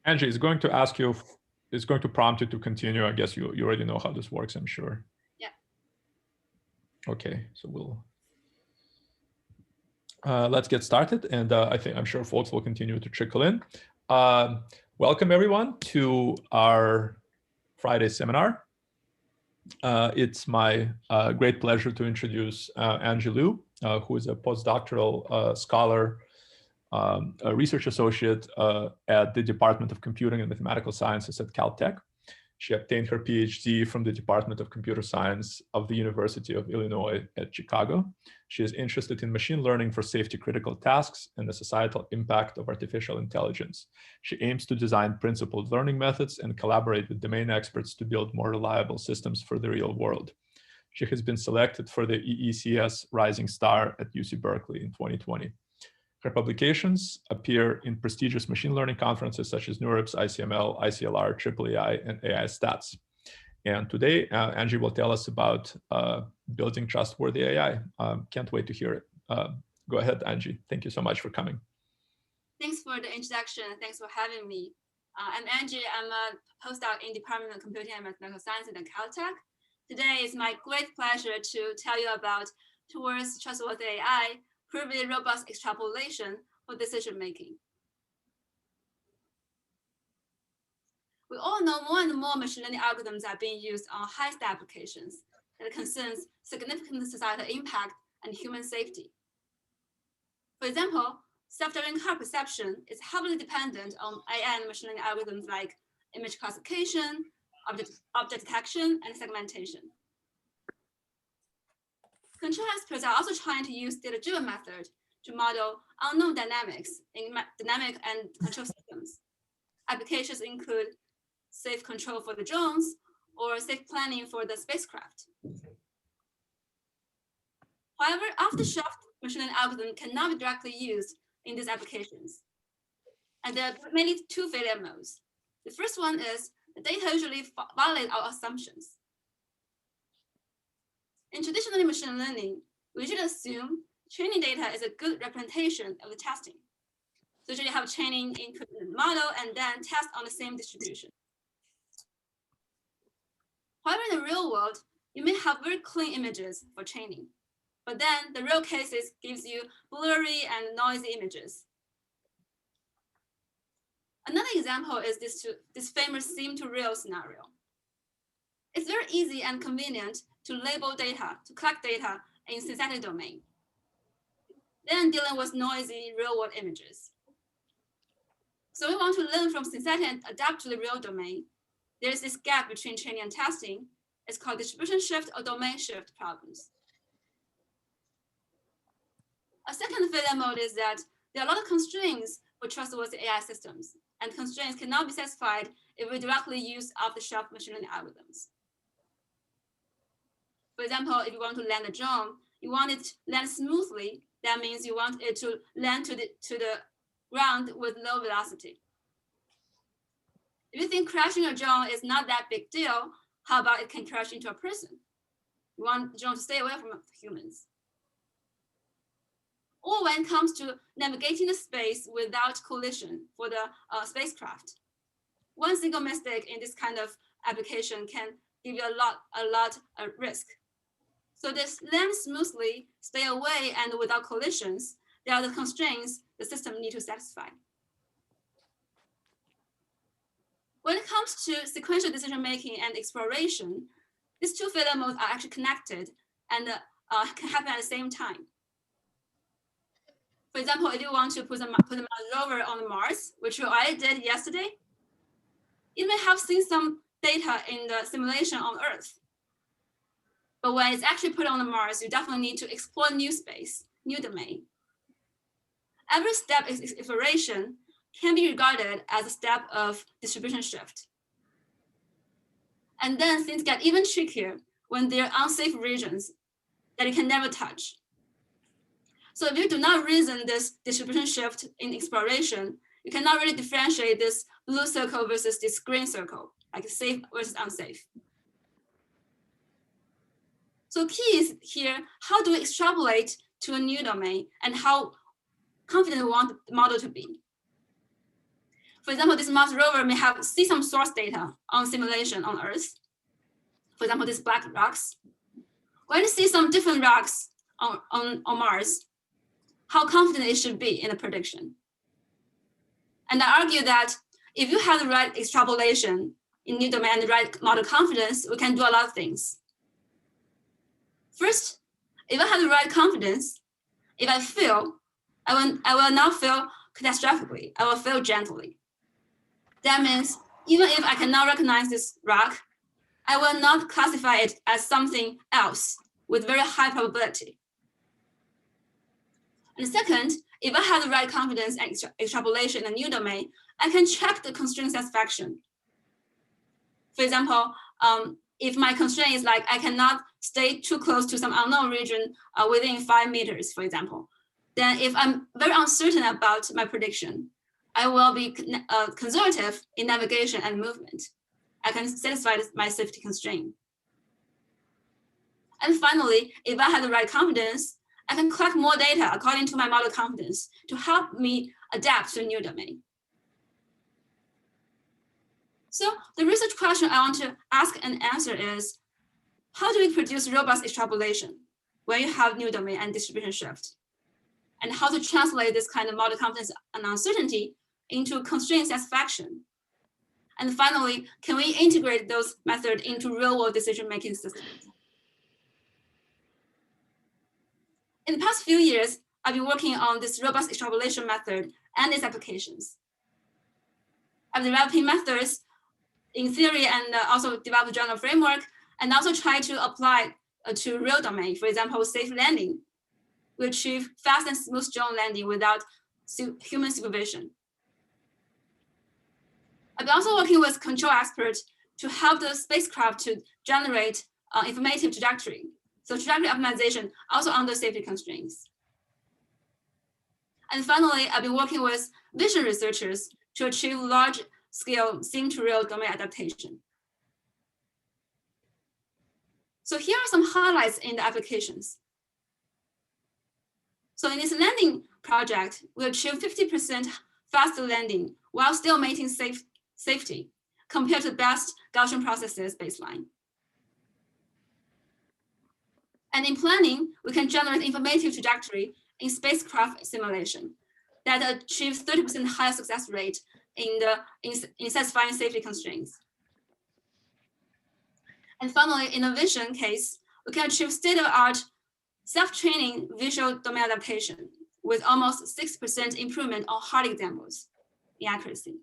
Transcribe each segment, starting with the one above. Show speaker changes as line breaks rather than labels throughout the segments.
Angie is going to ask you, is going to prompt you to continue. I guess you already know how this works, I'm sure.
Yeah.
Okay, so we'll let's get started, and I'm sure folks will continue to trickle in. Welcome everyone to our Friday seminar. It's my great pleasure to introduce Angie Liu, who is a postdoctoral scholar, a research associate at the Department of Computing and Mathematical Sciences at Caltech. She obtained her PhD from the Department of Computer Science of the University of Illinois at Chicago. She is interested in machine learning for safety-critical tasks and the societal impact of artificial intelligence. She aims to design principled learning methods and collaborate with domain experts to build more reliable systems for the real world. She has been selected for the EECS Rising Star at UC Berkeley in 2020. Her publications appear in prestigious machine learning conferences such as NeurIPS, ICML, ICLR, EEEI, and AI Stats. And today, Angie will tell us about building trustworthy AI. Can't wait to hear it. Go ahead, Angie. Thank you so much for coming.
Thanks for the introduction. Thanks for having me. I'm Angie. I'm a postdoc in Department of Computing and Mathematical Sciences at Caltech. Today is my great pleasure to tell you about towards trustworthy AI, provably robust extrapolation for decision making. We all know more and more machine learning algorithms are being used on high-stake applications that concerns significant societal impact and human safety. For example, self-driving car perception is heavily dependent on AI and machine learning algorithms like image classification, object detection, and segmentation. Control experts are also trying to use data-driven methods to model unknown dynamics in dynamic and control systems. Applications include safe control for the drones or safe planning for the spacecraft. However, off-the-shelf machine learning algorithm cannot be directly used in these applications. And there are mainly two failure modes. The first one is the data usually violate our assumptions. In traditional machine learning, we usually assume training data is a good representation of the testing. So usually have training input in the model and then test on the same distribution. However, in the real world, you may have very clean images for training, but then the real cases gives you blurry and noisy images. Another example is this famous seam to real scenario. It's very easy and convenient to label data, to collect data in synthetic domain, then dealing with noisy real-world images. So we want to learn from synthetic and adapt to the real domain. There's this gap between training and testing. It's called distribution shift or domain shift problems. A second failure mode is that there are a lot of constraints for trustworthy AI systems, and constraints cannot be satisfied if we directly use off-the-shelf machine learning algorithms. For example, if you want to land a drone, you want it to land smoothly. That means you want it to land to the ground with low velocity. If you think crashing a drone is not that big deal, how about it can crash into a person? You want the drone to stay away from humans. Or when it comes to navigating the space without collision for the spacecraft, one single mistake in this kind of application can give you a lot of risk. So this land smoothly, stay away, and without collisions, they are the constraints the system needs to satisfy. When it comes to sequential decision-making and exploration, these two failure modes are actually connected and can happen at the same time. For example, if you want to put a rover on Mars, which I did yesterday, it may have seen some data in the simulation on Earth. But when it's actually put on the Mars, you definitely need to explore new space, new domain. Every step in exploration can be regarded as a step of distribution shift. And then things get even trickier when there are unsafe regions that you can never touch. So if you do not reason this distribution shift in exploration, you cannot really differentiate this blue circle versus this green circle, like safe versus unsafe. So key is here, how do we extrapolate to a new domain and how confident we want the model to be? For example, this Mars rover may see some source data on simulation on Earth. For example, these black rocks. When you see some different rocks on Mars, how confident it should be in the prediction. And I argue that if you have the right extrapolation in new domain and the right model confidence, we can do a lot of things. First, if I have the right confidence, if I fail, I will not fail catastrophically. I will fail gently. That means even if I cannot recognize this rock, I will not classify it as something else with very high probability. And second, if I have the right confidence and extrapolation in a new domain, I can check the constraint satisfaction. For example, if my constraint is like I cannot stay too close to some unknown region within 5 meters, for example, then if I'm very uncertain about my prediction, I will be conservative in navigation and movement. I can satisfy my safety constraint. And finally, if I have the right confidence, I can collect more data according to my model confidence to help me adapt to a new domain. So the research question I want to ask and answer is, how do we produce robust extrapolation when you have new domain and distribution shift? And how to translate this kind of model confidence and uncertainty into constraint satisfaction? And finally, can we integrate those methods into real-world decision-making systems? In the past few years, I've been working on this robust extrapolation method and its applications. I'm developing methods in theory and also develop a general framework, and also try to apply to real domain. For example, safe landing. We achieve fast and smooth drone landing without human supervision. I've been also working with control experts to help the spacecraft to generate informative trajectory. So trajectory optimization also under safety constraints. And finally, I've been working with vision researchers to achieve large-scale sim-to-real domain adaptation. So here are some highlights in the applications. So in this landing project, we achieved 50% faster landing while still maintaining safety compared to the best Gaussian processes baseline. And in planning, we can generate informative trajectory in spacecraft simulation that achieves 30% higher success rate in satisfying safety constraints. And finally, in a vision case, we can achieve state-of-the-art self-training visual domain adaptation with almost 6% improvement on hard examples in accuracy.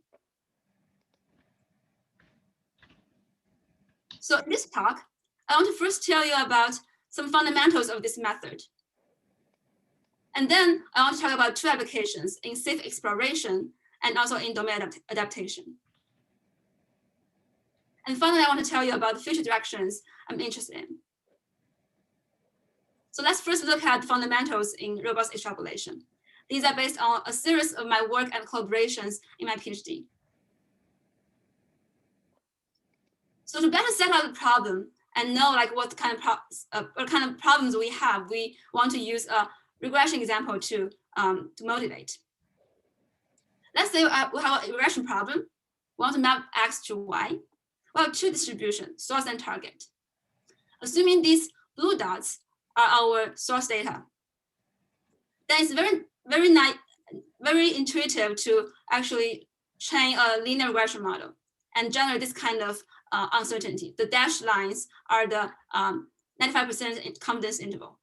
So in this talk, I want to first tell you about some fundamentals of this method. And then I want to talk about 2 applications in safe exploration and also in domain adaptation. And finally, I want to tell you about the future directions I'm interested in. So let's first look at fundamentals in robust extrapolation. These are based on a series of my work and collaborations in my PhD. So to better set out the problem and know like what kind of problems we have, we want to use a regression example to motivate. Let's say we have a regression problem. We want to map X to Y. We have 2 distributions, source and target. Assuming these blue dots are our source data, then it's very intuitive to actually train a linear regression model and generate this kind of uncertainty. The dashed lines are the 95% confidence interval.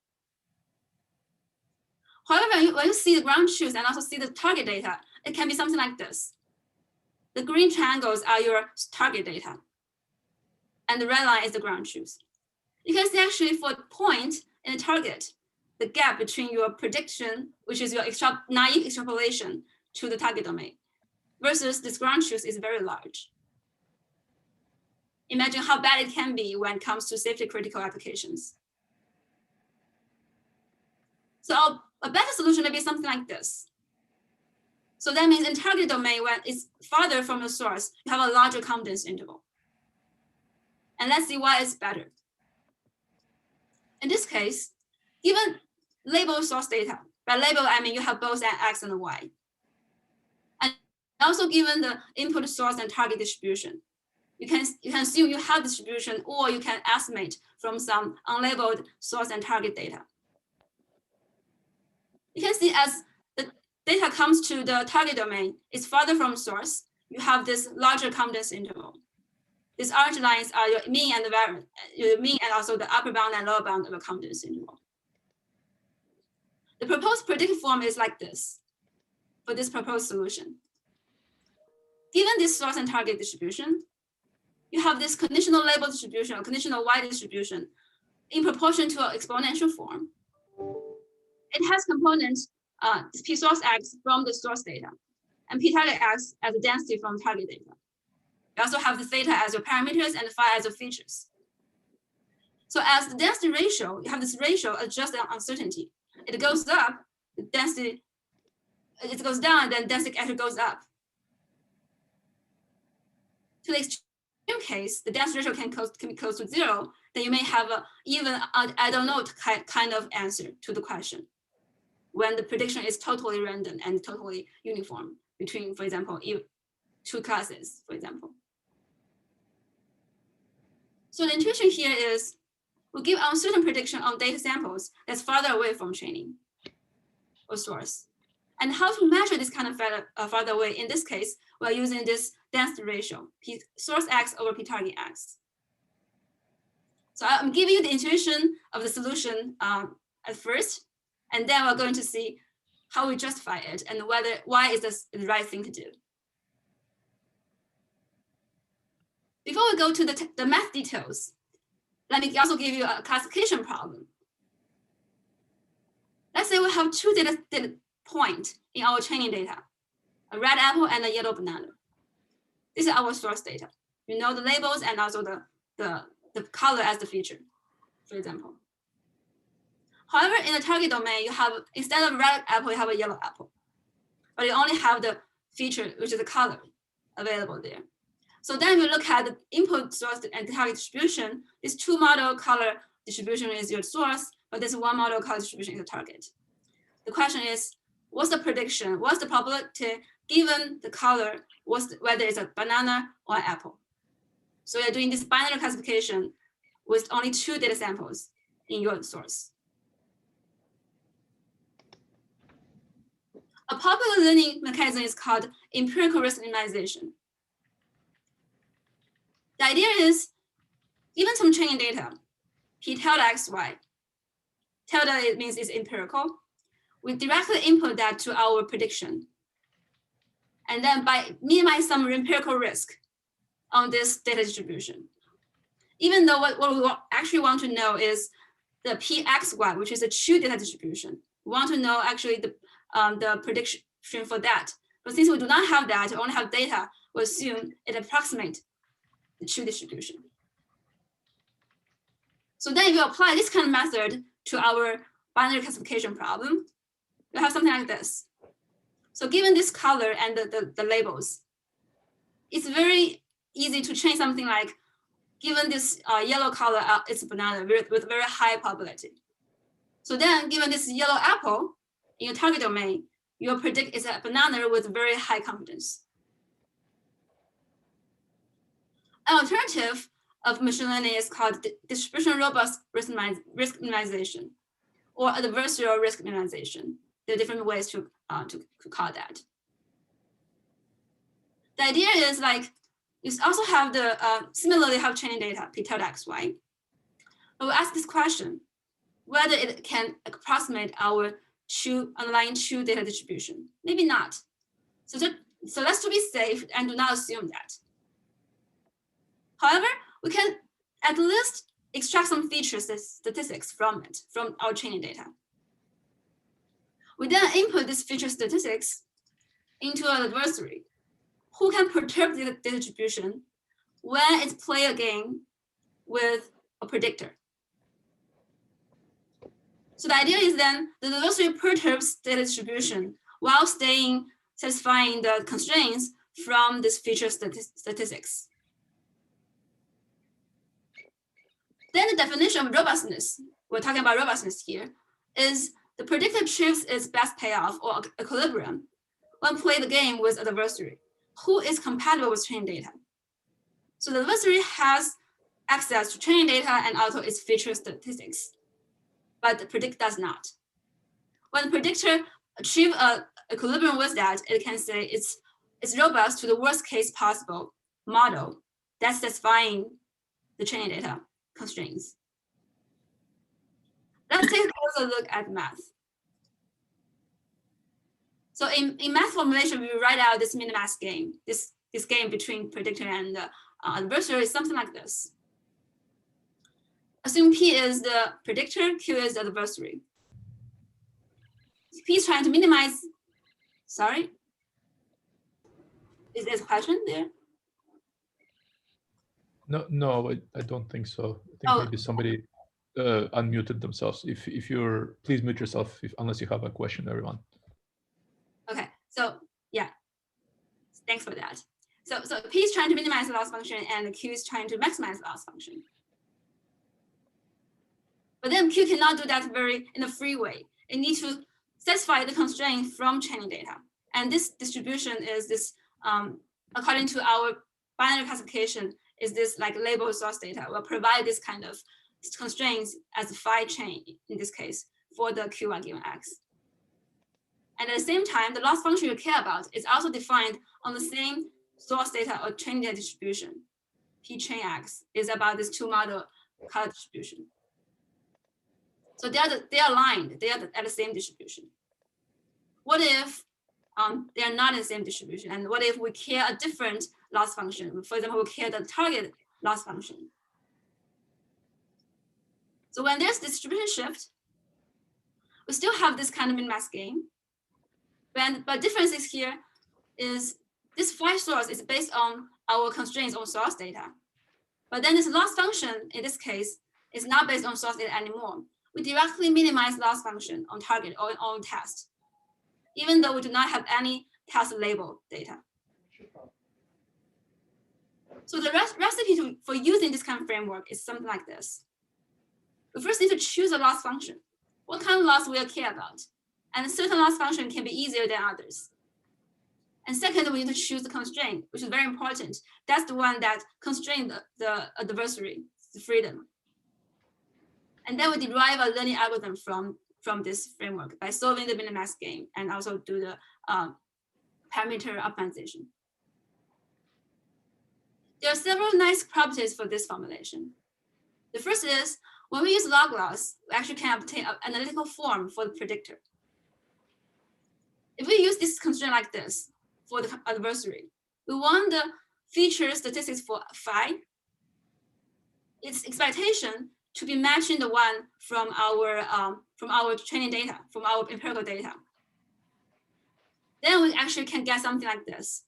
However, when you see the ground truth and also see the target data, it can be something like this. The green triangles are your target data, and the red line is the ground truth. You can see actually for the point in the target, the gap between your prediction, which is your naive extrapolation to the target domain, versus this ground truth is very large. Imagine how bad it can be when it comes to safety critical applications. So a better solution may be something like this. So that means in target domain, when it's farther from the source, you have a larger confidence interval. And let's see why it's better. In this case, given label source data, by label, I mean you have both an X and a Y. And Also given the input source and target distribution. You can assume you have distribution, or you can estimate from some unlabeled source and target data. You can see as the data comes to the target domain, it's farther from source. You have this larger confidence interval. These orange lines are your mean and the variance, your mean and also the upper bound and lower bound of the confidence interval. The proposed predictive form is like this for this proposed solution. Given this source and target distribution, you have this conditional label distribution or conditional Y distribution in proportion to an exponential form. It has components P source X from the source data and P target X as the density from target data. You also have the theta as your parameters and the phi as your features. So as the density ratio, you have this ratio adjusted on uncertainty. It goes up, the density, it goes down, and then density actually goes up. To the extreme case, the density ratio can be close to 0, then you may have a even I don't know kind of answer to the question when the prediction is totally random and totally uniform between, for example, two classes, for example. So the intuition here is we give uncertain prediction on data samples that's farther away from training or source. And how to measure this kind of farther away? In this case, we're using this density ratio, P source X over P target X. So I'm giving you the intuition of the solution at first, and then we're going to see how we justify it and why is this the right thing to do. Before we go to the math details, let me also give you a classification problem. Let's say we have two data points in our training data, a red apple and a yellow banana. This is our source data. You know the labels and also the color as the feature, for example. However, in the target domain, you have, instead of red apple, you have a yellow apple. But you only have the feature, which is the color, available there. So then we look at the input source and the target distribution. This two model color distribution is your source, but this one model color distribution is the target. The question is, what's the prediction? What's the probability given the color, whether it's a banana or an apple? So you're doing this binary classification with only two data samples in your source. A popular learning mechanism is called empirical risk minimization. The idea is, given some training data, P tilde X, Y, tilde it means it's empirical. We directly input that to our prediction. And then by minimize some empirical risk on this data distribution. Even though what we actually want to know is the PXY, which is a true data distribution. We want to know actually the prediction for that. But since we do not have that, we only have data, we assume it approximates the true distribution. So then if you apply this kind of method to our binary classification problem, we have something like this. So given this color and the labels, it's very easy to change something like, given this yellow color, it's a banana with very high probability. So then given this yellow apple in your target domain, you'll predict it's a banana with very high confidence. An alternative of machine learning is called distributional robust risk minimization or adversarial risk minimization. There are different ways to call that. The idea is like, you also have the, similarly have training data, P tilde X, Y. But we ask this question, whether it can approximate our underlying true data distribution. Maybe not. So let's to be safe and do not assume that. However, we can at least extract some features, statistics from it, from our training data. We then input these feature statistics into an adversary who can perturb the data distribution when it's play a game with a predictor. So the idea is then the adversary perturbs data distribution while satisfying the constraints from this feature statistics. Then the definition of robustness, we're talking about robustness here, is the predictor achieves its best payoff or equilibrium when play the game with an adversary. who is compatible with training data. So the adversary has access to training data and also its feature statistics, but the predict does not. When the predictor achieves an equilibrium with that, it can say it's robust to the worst case possible model that's satisfying the training data constraints. Let's take a closer look at math. So in math formulation, we write out this min-max game, this game between predictor and adversary is something like this. Assume P is the predictor, Q is the adversary. P is trying to minimize, sorry? Is there a question there?
No, I don't think so. I think maybe somebody unmuted themselves. If you're, please mute yourself unless you have a question, everyone.
Okay, so yeah, thanks for that. So P is trying to minimize the loss function and Q is trying to maximize the loss function. But then Q cannot do that in a free way. It needs to satisfy the constraint from training data. And this distribution is this, according to our binary classification, is this like label source data will provide this kind of constraints as a phi chain in this case for the Q1 given X. And at the same time, the loss function you care about is also defined on the same source data or training data distribution. P chain X is about this two model color distribution. So they are aligned, they are at the same distribution. What if they are not in the same distribution? And what if we care a different loss function? For example, we care the target loss function. So when there's distribution shift, we still have this kind of min-max game. But difference is here is this phi source is based on our constraints on source data. But then this loss function, in this case, is not based on source data anymore. We directly minimize loss function on target or on test, even though we do not have any test label data. So the recipe for using this kind of framework is something like this. We first need to choose a loss function. What kind of loss we care about? And certain loss function can be easier than others. And second, we need to choose the constraint, which is very important. That's the one that constrains the adversary, the freedom. And then we derive a learning algorithm from this framework by solving the min-max game and also do the parameter optimization. There are several nice properties for this formulation. The first is when we use log loss, we actually can obtain an analytical form for the predictor. If we use this constraint like this for the adversary, we want the feature statistics for phi, its expectation to be matching the one from our training data, from our empirical data. Then we actually can get something like this.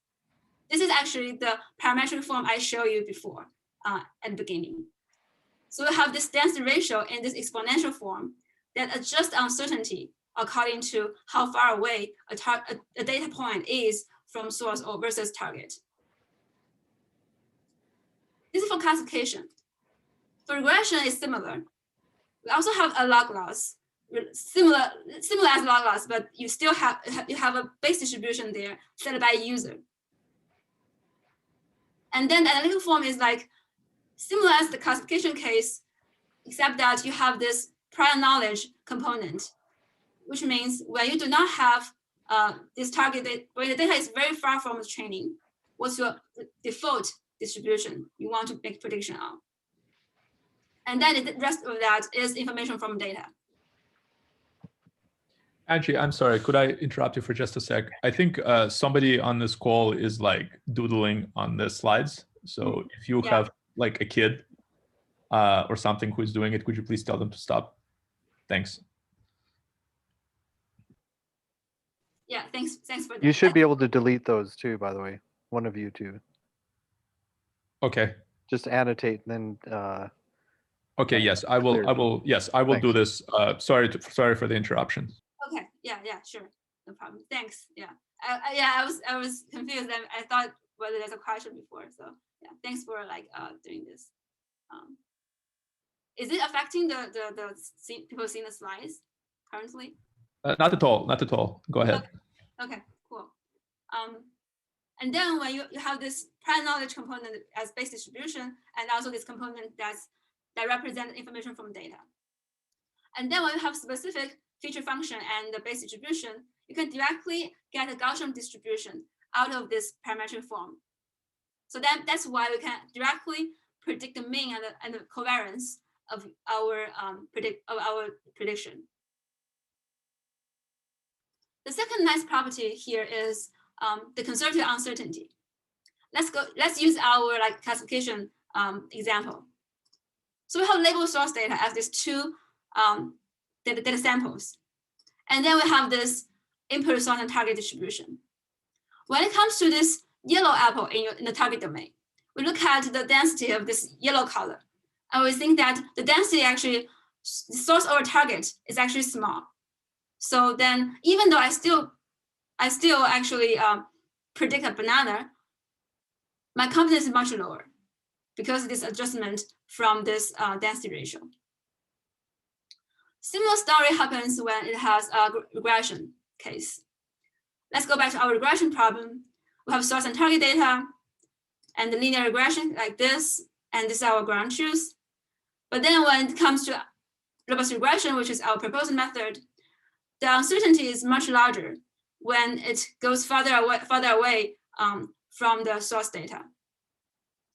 This is actually the parametric form I showed you before at the beginning. So we have this density ratio in this exponential form that adjusts uncertainty according to how far away a data point is from source or versus target. This is for classification. For regression, it's similar. We also have a log loss, similar as log loss, but you still have a base distribution there set by user. And then the analytical form is like similar as the classification case, except that you have this prior knowledge component, which means when you do not have this target, when the data is very far from the training, what's your default distribution you want to make prediction on? And then the rest of that is information from data.
Angie, I'm sorry, could I interrupt you for just a sec? I think somebody on this call is like doodling on the slides. So if you have like a kid or something who is doing it, could you please tell them to stop? Thanks.
Yeah, thanks for that.
You should be able to delete those too, by the way. One of you two.
Okay.
Just annotate and then.
Okay. Yes, I will. Yes, I will
Thanks.
do this. Sorry for the interruption.
Okay. Yeah. Sure. No problem. Thanks. Yeah. I was confused. I thought whether there's a question before. So yeah. Thanks for like doing this. Is it affecting the people seeing the slides currently?
Not at all. Not at all. Go ahead.
Okay. Cool. And then when you have this prior knowledge component as base distribution, and also this component that represents information from data. And then when you have specific feature function and the base distribution, you can directly get a Gaussian distribution out of this parametric form. So that's why we can directly predict the mean and the covariance of our prediction. The second nice property here is the conservative uncertainty. Let's use our classification example. So we have labeled source data as these two data samples. And then we have this input source and target distribution. When it comes to this yellow apple in the target domain, we look at the density of this yellow color. And we think that the density actually, the source over target is actually small. So then even though I still actually predict a banana, my confidence is much lower because of this adjustment from this density ratio. Similar story happens when it has a regression case. Let's go back to our regression problem. We have source and target data and the linear regression like this, and this is our ground truth. But then when it comes to robust regression, which is our proposed method, the uncertainty is much larger when it goes farther away from the source data,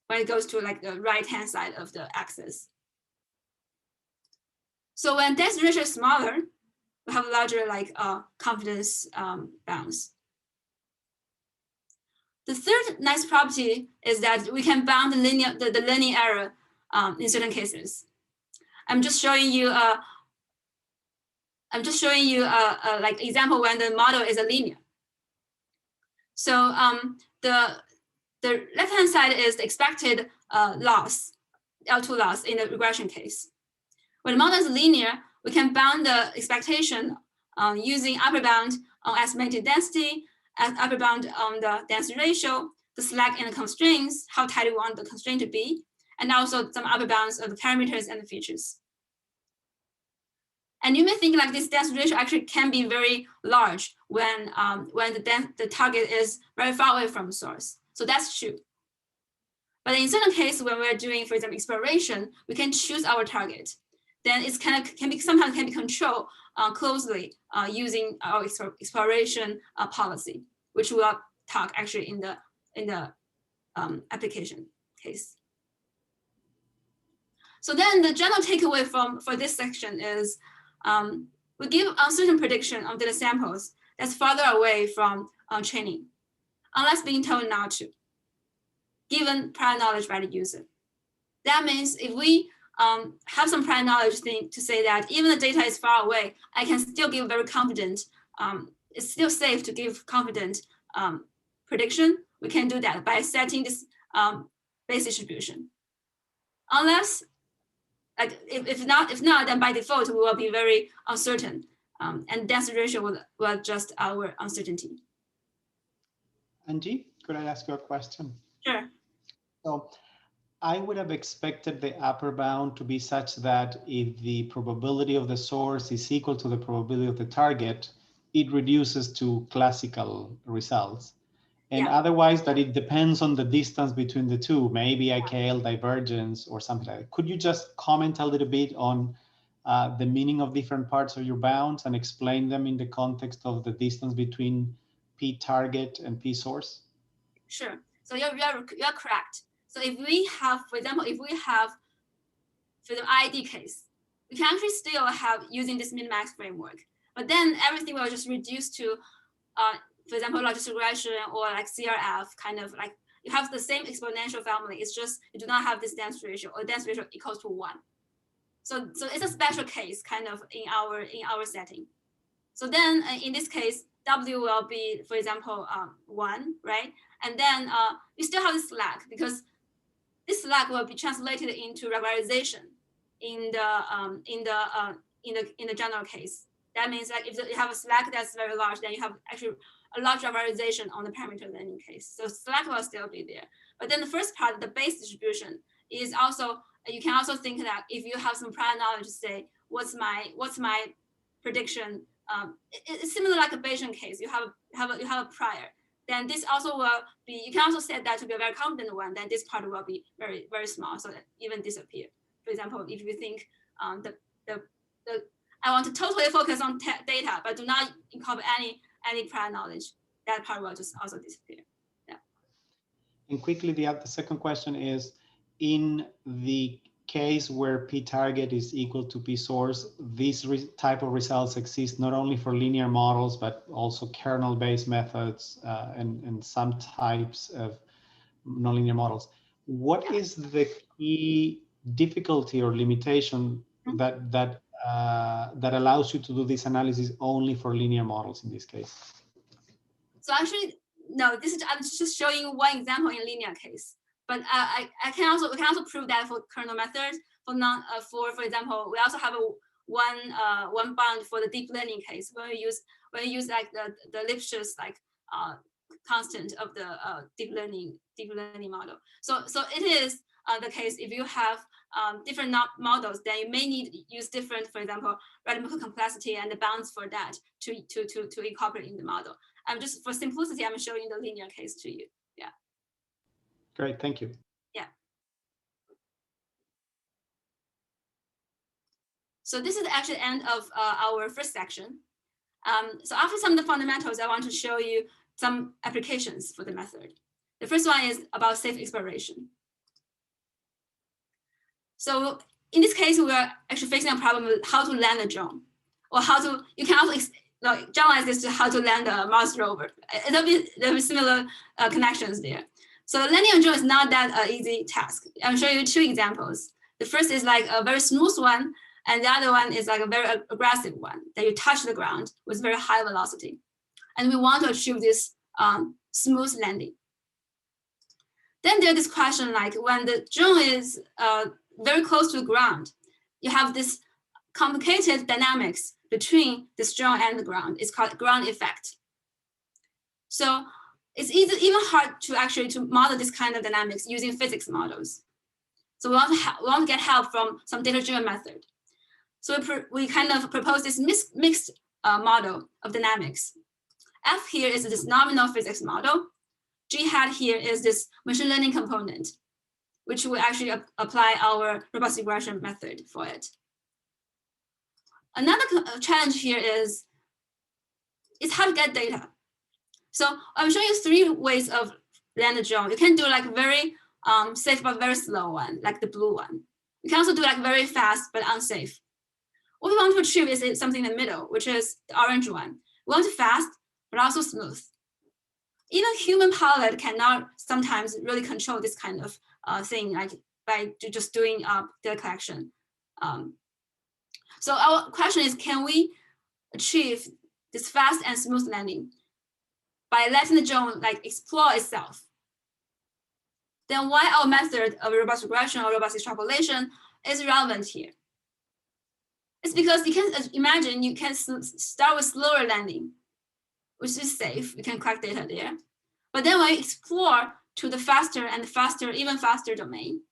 when it goes to the right-hand side of the axis. So when density ratio is smaller, we have larger confidence bounds. The third nice property is that we can bound the learning error in certain cases. I'm just showing you example when the model is a linear. So the left-hand side is the expected loss, L2 loss in the regression case. When the model is linear, we can bound the expectation using upper bound on estimated density, upper bound on the density ratio, the slack in the constraints, how tight we want the constraint to be, and also some upper bounds of the parameters and the features. And you may think this density ratio actually can be very large when the target is very far away from the source. So that's true. But in certain cases, when we're doing, for example, exploration, we can choose our target. Then it's sometimes can be controlled closely using our exploration policy, which we'll talk actually in the application case. So then the general takeaway for this section is we give uncertain prediction of data samples that's farther away from training, unless being told not to, given prior knowledge by the user. That means if we have some prior knowledge thing to say that even the data is far away, I can still give very confident, it's still safe to give confident prediction. We can do that by setting this base distribution. Unless, if not, then by default, we will be very uncertain. And density ratio will adjust our uncertainty.
Angie, could I ask you a question?
Sure.
So I would have expected the upper bound to be such that if the probability of the source is equal to the probability of the target, it reduces to classical results. And otherwise that it depends on the distance between the two, maybe a KL divergence or something like that. Could you just comment a little bit on the meaning of different parts of your bounds and explain them in the context of the distance between P target and P source?
Sure. So you're correct. So if we have, for example, for the ID case, we can actually still have using this min-max framework, but then everything will just reduce to, for example, logistic regression or CRF, kind of you have the same exponential family. It's just you do not have this density ratio or density ratio equals to 1. So it's a special case kind of in our setting. So then in this case, W will be, for example, 1, right? And then you still have this slack because this slack will be translated into regularization in the general case. That means if you have a slack that's very large, then you have actually a large regularization on the parameter learning case. So slack will still be there. But then the first part, the base distribution, is also, you can also think that if you have some prior knowledge, say what's my prediction. It's similar like a Bayesian case. You have a prior. then this also will be, you can also set that to be a very confident one, then this part will be very, very small, so that even disappear. For example, if you think I want to totally focus on data, but do not incorporate any prior knowledge, that part will just also disappear. Yeah.
And quickly, the second question is, in the case where p-target is equal to p-source, these type of results exist not only for linear models, but also kernel-based methods and some types of nonlinear models. What is the key difficulty or limitation that allows you to do this analysis only for linear models in this case?
So actually, no, I'm just showing you one example in linear case. But we can also prove that for kernel methods. For example, we also have one bound for the deep learning case when we use like the Lipschitz constant of the deep learning model. So it is the case if you have different models, then you may need to use different, for example, radical complexity and the bounds for that to incorporate in the model. I'm just, for simplicity, I'm showing the linear case to you. Yeah.
Great, thank you.
Yeah. So this is actually the end of our first section. So after some of the fundamentals, I want to show you some applications for the method. The first one is about safe exploration. So in this case, we are actually facing a problem with how to land a drone, or you can also generalize this to how to land a Mars rover. There'll be similar connections there. So landing a drone is not that easy task. I'll show you two examples. The first is like a very smooth one, and the other one is like a very aggressive one that you touch the ground with very high velocity. And we want to achieve this smooth landing. Then there's this question, like when the drone is very close to the ground, you have this complicated dynamics between this drone and the ground. It's called ground effect. So it's even hard to actually model this kind of dynamics using physics models. So we want to get help from some data-driven method. So we kind of propose this mixed model of dynamics. F here is this nominal physics model. G hat here is this machine learning component, which we actually apply our robust regression method for it. Another challenge here is how to get data. So I'm showing you 3 ways of land a drone. You can do like very safe but very slow one, like the blue one. You can also do like very fast but unsafe. What we want to achieve is something in the middle, which is the orange one. We want fast but also smooth. Even human pilot cannot sometimes really control this kind of thing, like by just doing data collection. So our question is, can we achieve this fast and smooth landing by letting the drone like explore itself? Then why our method of robust regression or robust extrapolation is relevant here? It's because you can imagine you can start with slower landing, which is safe. You can collect data there. But then when you explore to the faster and faster, even faster domain,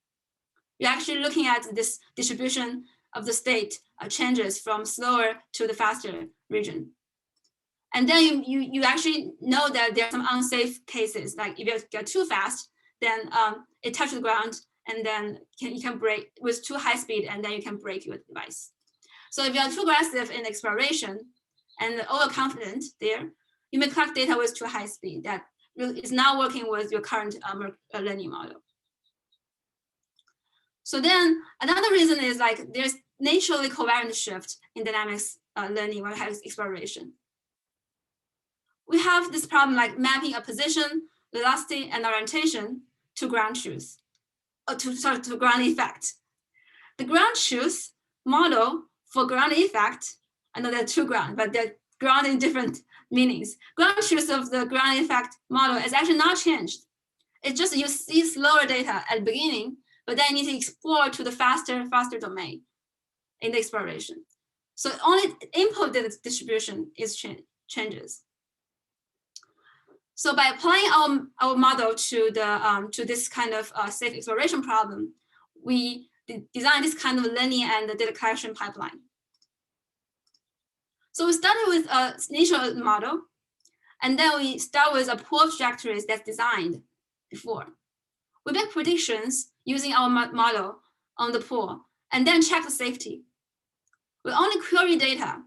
you're actually looking at this distribution of the state changes from slower to the faster region. And then you actually know that there are some unsafe cases, like if you get too fast, then it touches the ground, and then you can break with too high speed, and then you can break your device. So if you are too aggressive in exploration and overconfident there, you may collect data with too high speed that is not working with your current learning model. So then another reason is like there's naturally covariant shift in dynamics learning when we have exploration. We have this problem like mapping a position, velocity, and orientation to ground truth, or to ground effect. The ground truth model for ground effect, I know there are 2 ground, but they're ground in different meanings. Ground truth of the ground effect model is actually not changed. It's just you see slower data at the beginning, but then you need to explore to the faster domain in the exploration. So only input data distribution is changes. So by applying our model to this kind of safe exploration problem, we design this kind of learning and the data collection pipeline. So we started with a initial model, And then we start with a pool of trajectories that's designed before. We make predictions using our model on the pool, and then check the safety. We only query data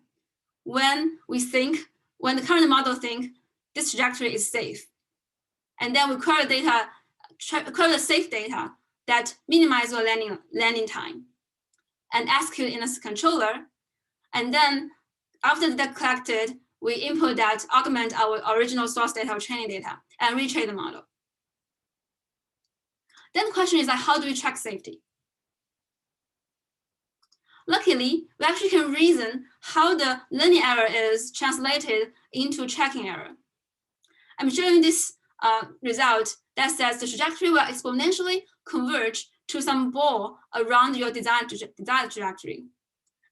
when the current model think this trajectory is safe. And then we query the safe data that minimize your landing time and execute in a controller. And then after that collected, we input that, augment our original source data or training data, and retrain the model. Then the question is, like, how do we check safety? Luckily, we actually can reason how the learning error is translated into tracking error. I'm showing this result that says the trajectory will exponentially converge to some ball around your desired trajectory.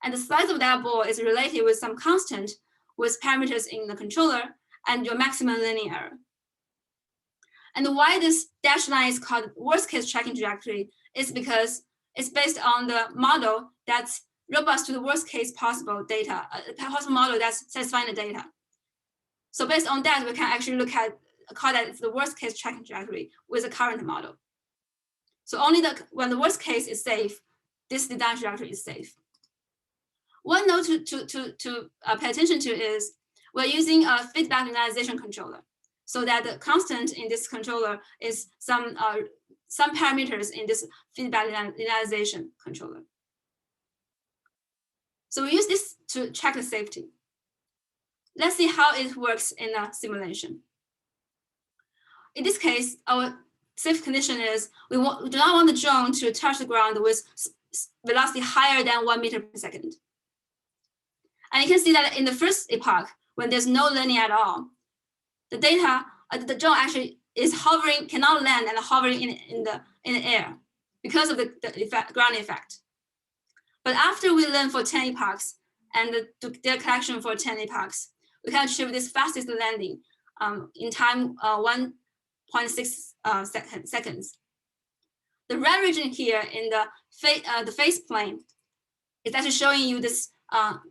And the size of that ball is related with some constant with parameters in the controller and your maximum learning error. And why this dashed line is called worst case tracking trajectory is because it's based on the model that's robust to the worst case possible data, possible model that's satisfying the data. So based on that, we can actually call that the worst case tracking trajectory with the current model. So only when the worst case is safe, this design trajectory is safe. One note to pay attention to is we're using a feedback linearization controller, so that the constant in this controller is some parameters in this feedback linearization controller. So we use this to check the safety. Let's see how it works in a simulation. In this case, our safe condition is we do not want the drone to touch the ground with velocity higher than 1 meter per second. And you can see that in the first epoch, when there's no learning at all, the data, the drone actually is hovering, cannot land and hovering in the air because of the ground effect. But after we learn for 10 epochs and the data collection for 10 epochs, we can achieve this fastest landing in time 1.6 seconds. The red region here in the face plane is actually showing you this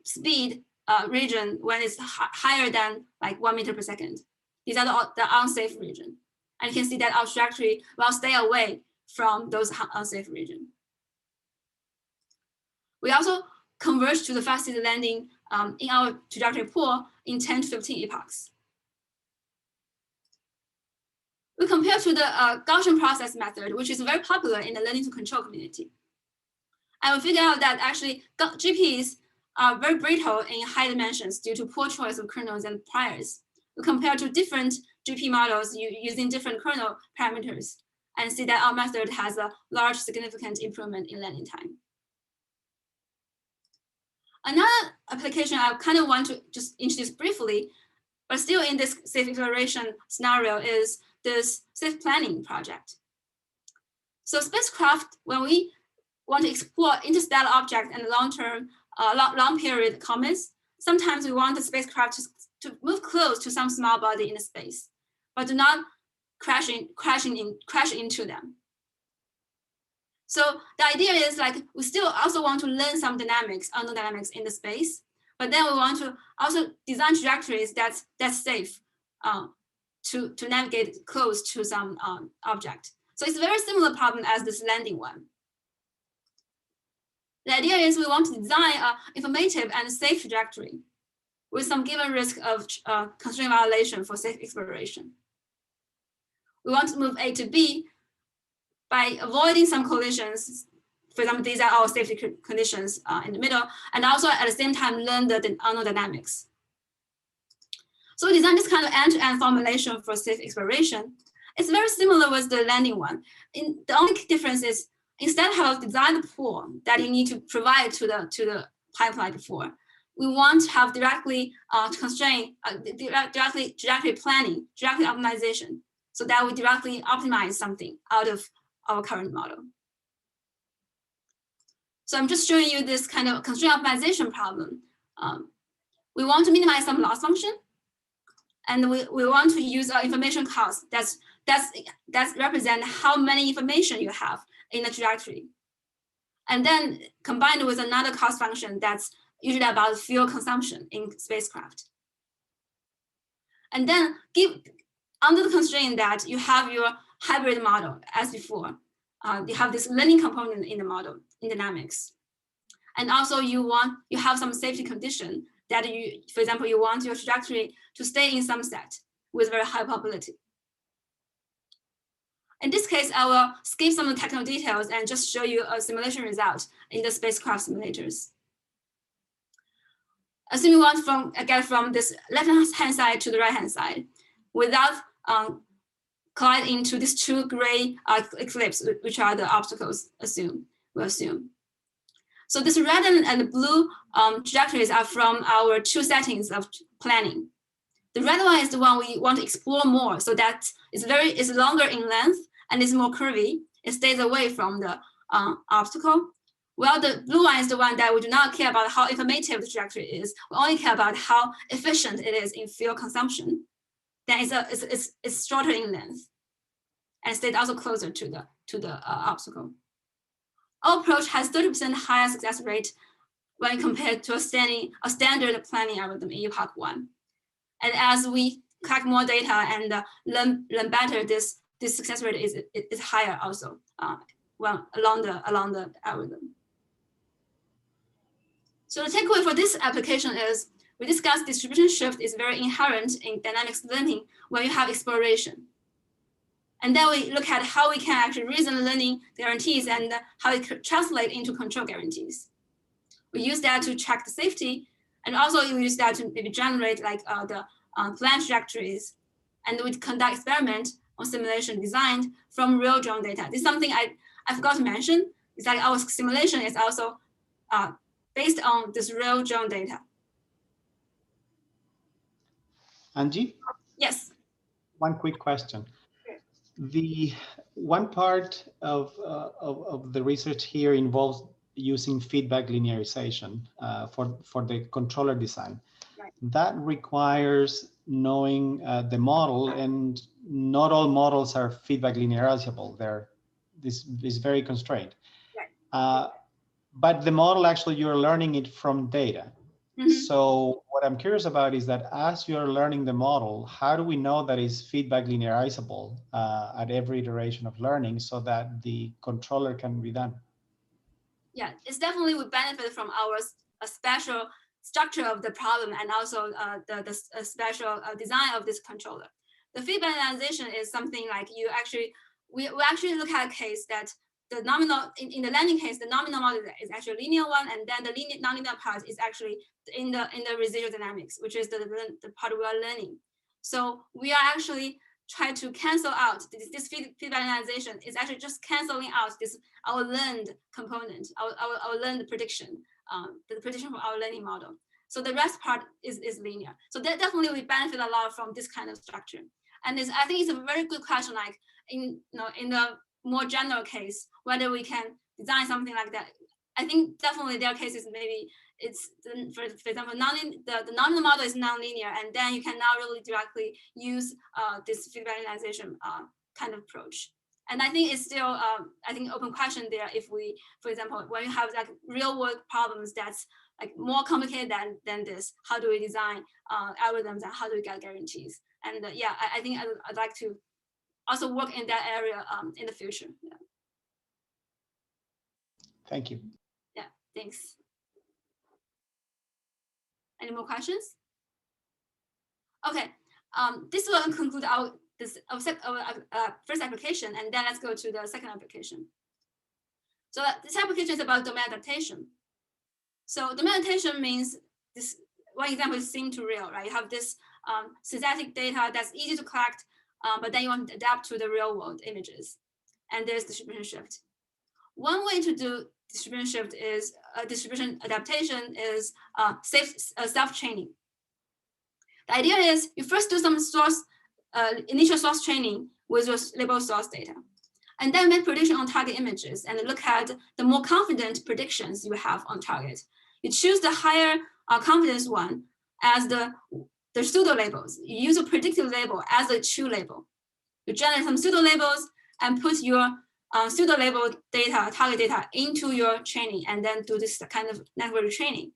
speed region when it's higher than like 1 meter per second. These are the unsafe region. And you can see that our trajectory will stay away from those unsafe region. We also converge to the fastest landing in our trajectory pool in 10 to 15 epochs. We compare to the Gaussian process method, which is very popular in the learning to control community. And we figure out that actually GPs are very brittle in high dimensions due to poor choice of kernels and priors. We compare to different GP models using different kernel parameters and see that our method has a large significant improvement in landing time. Another application I kind of want to just introduce briefly, but still in this safe exploration scenario, is this safe planning project. So spacecraft, when we want to explore interstellar objects and long-term, long period comets, sometimes we want the spacecraft to move close to some small body in the space, but do not crash into them. So the idea is like we still also want to learn some dynamics, unknown dynamics in the space, but then we want to also design trajectories that's safe to navigate close to some object. So it's a very similar problem as this landing one. The idea is we want to design an informative and safe trajectory with some given risk of constraint violation for safe exploration. We want to move A to B by avoiding some collisions. For example, these are our safety conditions in the middle, and also at the same time learn the unknown dynamics. So we designed this kind of end-to-end formulation for safe exploration. It's very similar with the landing one. The only difference is instead of design the pool that you need to provide to the pipeline before, we want to have directly trajectory planning, trajectory optimization, so that we directly optimize something out of our current model. So I'm just showing you this kind of constraint optimization problem. We want to minimize some loss function, and we want to use our information cost that's represent how many information you have in the trajectory, and then combined with another cost function that's usually about fuel consumption in spacecraft. And then under the constraint that you have your hybrid model as before, you have this learning component in the model in dynamics. And also you have some safety condition that for example, you want your trajectory to stay in some set with very high probability. In this case, I will skip some of the technical details and just show you a simulation result in the spacecraft simulators. Assume you want get from this left-hand side to the right-hand side without collide into these two gray eclipses, which are the obstacles we assume. So this red and blue trajectories are from our two settings of planning. The red one is the one we want to explore more, so that it's longer in length and it's more curvy. It stays away from the obstacle. Well, the blue one is the one that we do not care about how informative the trajectory is. We only care about how efficient it is in fuel consumption. Then it's shorter in length and stays also closer to the obstacle. Our approach has 30% higher success rate when compared to a standard planning algorithm in Epoch 1. And as we collect more data and learn better, this success rate is higher also along the algorithm. So the takeaway for this application is we discussed distribution shift is very inherent in dynamics learning when you have exploration. And then we look at how we can actually reason learning guarantees and how it could translate into control guarantees. We use that to check the safety, and also we use that to maybe generate like the plan trajectories. And we conduct experiment on simulation designed from real drone data. This is something I forgot to mention. It's like our simulation is also based on this real drone data.
Angie?
Yes.
One quick question. The one part of the research here involves using feedback linearization for the controller design.
Right.
That requires knowing the model, and not all models are feedback linearizable. This is very constrained.
Right.
But the model, actually, you're learning it from data.
Mm-hmm.
So what I'm curious about is that as you're learning the model, how do we know that it's feedback linearizable at every iteration of learning so that the controller can be done?
Yeah, it's definitely we benefit from our special structure of the problem and also the special design of this controller. The feedback linearization is something like we actually look at a case that the nominal, in the learning case, the nominal model is actually a linear one, and then the nonlinear part is actually in the residual dynamics, which is the part we are learning. So we are actually trying to cancel out this feedback linearization is actually just canceling out our learned component, our learned prediction, the prediction from our learning model. So the rest part is linear. So that definitely we benefit a lot from this kind of structure. And I think it's a very good question, like in the more general case, whether we can design something like that. I think definitely there are cases maybe it's, for example, the nominal model is nonlinear, and then you can now really directly use this feedback linearization kind of approach. And I think it's still, I think, open question there if we, for example, when you have like real world problems that's like more complicated than this, how do we design algorithms and how do we get guarantees? And yeah, I think I'd like to also work in that area in the future. Yeah.
Thank you.
Yeah, thanks. Any more questions? Okay, this will conclude our first application, and then let's go to the second application. So this application is about domain adaptation. So domain adaptation means this. One example is sim to real, right? You have this synthetic data that's easy to collect, but then you want to adapt to the real world images, and there's distribution shift. One way to do distribution shift is distribution adaptation is self-training. The idea is you first do some initial source training with your labeled source data, and then make prediction on target images and look at the more confident predictions you have on target. You choose the higher confidence one as the pseudo labels. You use a predictive label as a true label. You generate some pseudo labels and put your pseudo label data, target data into your training, and then do this kind of network training.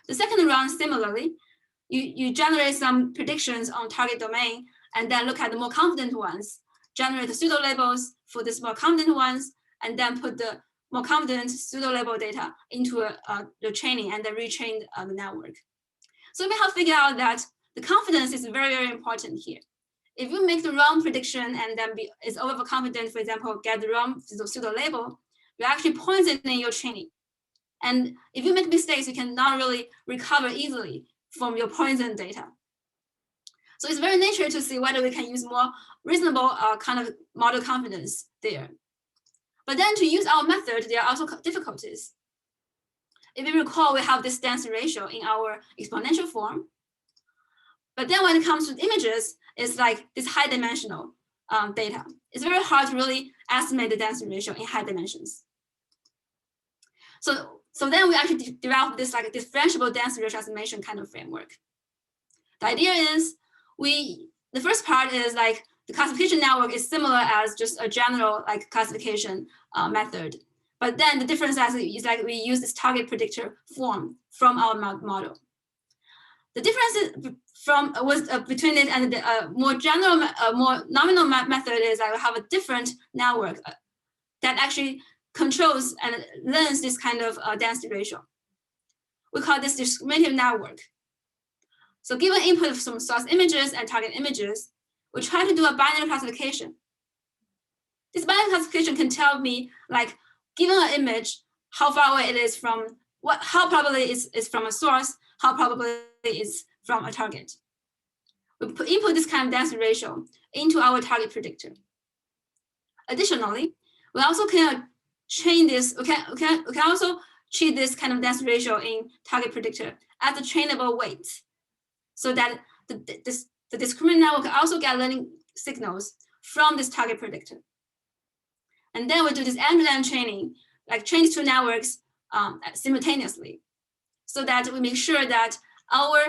The second round, similarly, you generate some predictions on target domain, and then look at the more confident ones, generate the pseudo labels for the more confident ones, and then put the more confident pseudo label data into the training and then retrain the network. So we have figured out that the confidence is very, very important here. If you make the wrong prediction and then is overconfident, for example, get the wrong pseudo label, you're actually poisoning your training. And if you make mistakes, you cannot really recover easily from your poison data. So it's very natural to see whether we can use more reasonable kind of model confidence there. But then to use our method, there are also difficulties. If you recall, we have this density ratio in our exponential form. But then when it comes to images, it's like this high dimensional data. It's very hard to really estimate the density ratio in high dimensions. So then we actually developed this like differentiable density ratio estimation kind of framework. The idea is the first part is like the classification network is similar as just a general like classification method. But then the difference is like we use this target predictor form from our model. The difference between it and the more general, more nominal method is I will have a different network that actually controls and learns this kind of density ratio. We call this discriminative network. So given input of some source images and target images, we try to do a binary classification. This binary classification can tell me, like, given an image, how far away it is from how probably is from a source, how probably is from a target. We input this kind of density ratio into our target predictor. Additionally, we also can train this. We can also treat this kind of density ratio in target predictor as a trainable weight, so that the discriminant network can also get learning signals from this target predictor. And then we do this end-to-end training, like train these two networks simultaneously, so that we make sure that our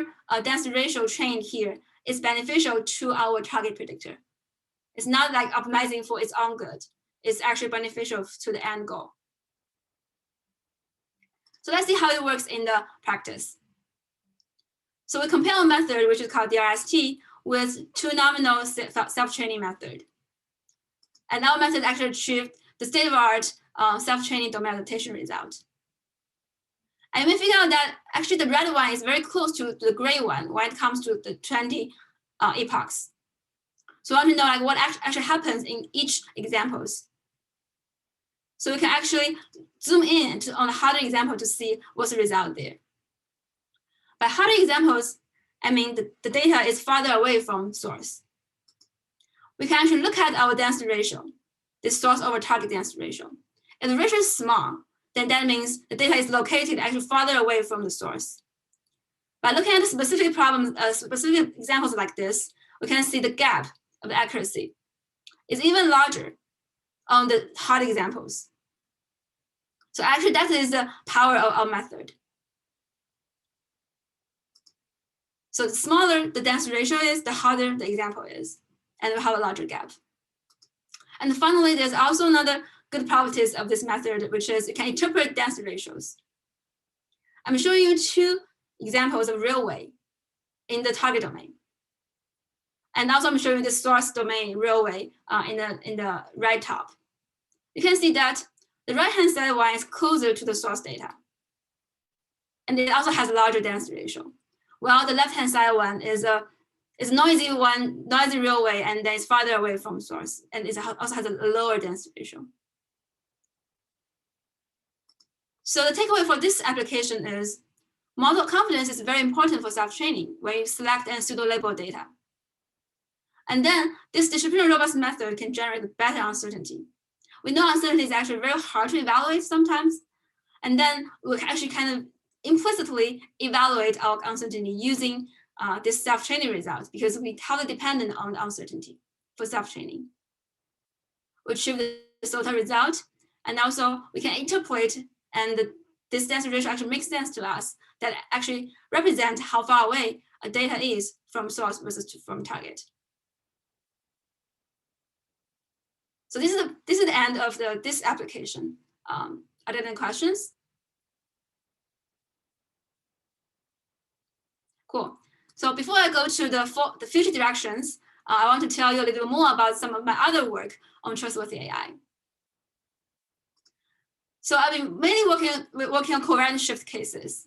density ratio trained here is beneficial to our target predictor. It's not like optimizing for its own good. It's actually beneficial to the end goal. So let's see how it works in the practice. So we compare a method, which is called DRST, with two nominal self-training method. And our method actually achieved the state-of-the-art self-training domain adaptation result. And we figured out that actually the red one is very close to the gray one when it comes to the 20 epochs. So we want to know like what actually happens in each examples. So we can actually zoom in on the harder example to see what's the result there. By harder examples, I mean the data is farther away from source. We can actually look at our density ratio, this source over target density ratio. If the ratio is small, then that means the data is located actually farther away from the source. By looking at specific problems, specific examples like this, we can see the gap of the accuracy is even larger on the hard examples. So actually that is the power of our method. So the smaller the density ratio is, the harder the example is, and we have a larger gap. And finally, there's also another good properties of this method, which is it can interpret density ratios. I'm showing you two examples of railway in the target domain. And also I'm showing you the source domain railway in the right top. You can see that the right-hand side one is closer to the source data. And it also has a larger density ratio. While the left-hand side one is a noisy railway, and then it's farther away from source, and it also has a lower density ratio. So the takeaway for this application is model confidence is very important for self-training when you select and pseudo-label data. And then this distributional robust method can generate better uncertainty. We know uncertainty is actually very hard to evaluate sometimes. And then we actually kind of implicitly evaluate our uncertainty using this self-training result, because we heavily dependent on the uncertainty for self-training. We achieve the total result, and also we can interpolate, and this density ratio actually makes sense to us, that actually represent how far away a data is from source versus from target. So this is the end of this application. Are there any questions? Cool. So before I go to the future directions, I want to tell you a little more about some of my other work on trustworthy AI. So I've been mainly working on covariance shift cases,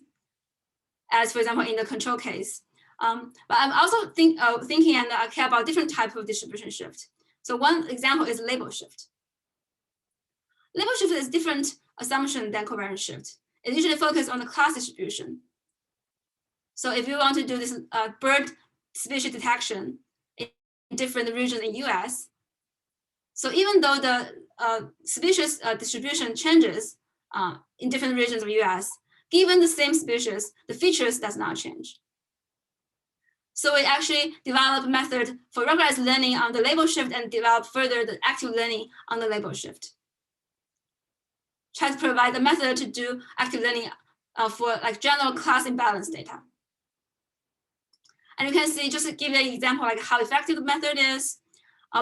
as for example, in the control case. But I'm also thinking and I care about different types of distribution shift. So one example is label shift. Label shift is different assumption than covariance shift. It usually focuses on the class distribution. So if you want to do this bird species detection in different regions in US, so even though the species distribution changes in different regions of US, given the same species, the features does not change. So we actually develop a method for regularized learning on the label shift and develop further the active learning on the label shift. Try to provide a method to do active learning for like general class imbalance data. And you can see, just to give you an example, like how effective the method is,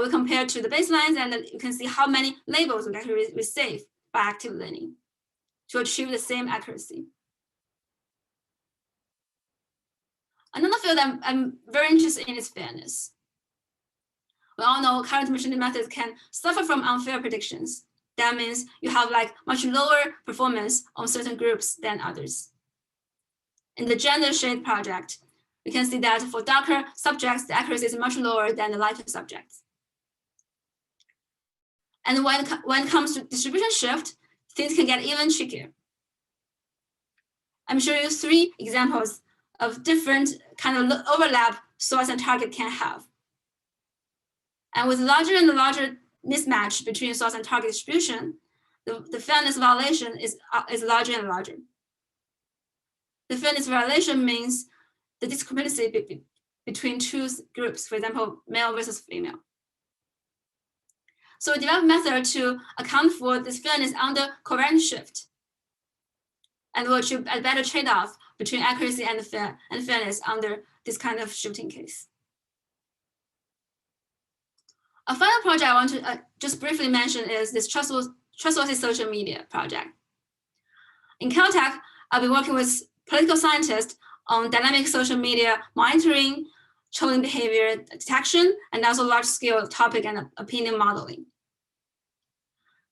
we compare to the baselines, and you can see how many labels we actually receive by active learning to achieve the same accuracy. Another field I'm very interested in is fairness. We all know current machine learning methods can suffer from unfair predictions. That means you have like much lower performance on certain groups than others. In the gender shade project, we can see that for darker subjects, the accuracy is much lower than the lighter subjects. And when it comes to distribution shift, things can get even trickier. I'm showing you 3 examples of different kind of overlap source and target can have. And with larger and larger mismatch between source and target distribution, the fairness violation is larger and larger. The fairness violation means the discrepancy between 2 groups, for example, male versus female. So we developed a method to account for this fairness under covariance shift, and we'll achieve a better trade-off between accuracy and fairness under this kind of shifting case. A final project I want to just briefly mention is this trustworthy social media project. In Caltech, I've been working with political scientists on dynamic social media monitoring, trolling behavior detection, and also large-scale topic and opinion modeling.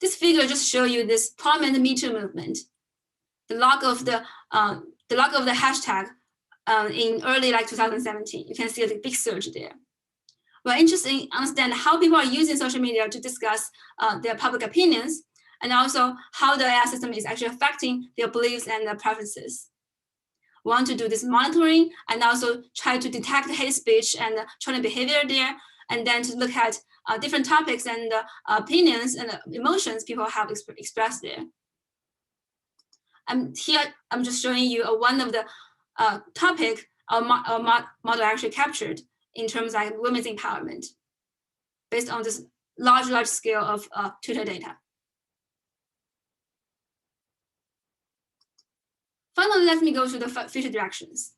This figure just shows you this prominent Me Too movement, the log of the hashtag in early 2017. You can see a big surge there. We're interested in understand how people are using social media to discuss their public opinions, and also how the AI system is actually affecting their beliefs and their preferences. We want to do this monitoring and also try to detect hate speech and trolling behavior there, and then to look at different topics and opinions and emotions people have expressed there. And here I'm just showing you one of the topic our model actually captured in terms of women's empowerment, based on this large scale of Twitter data. Finally, let me go to the future directions.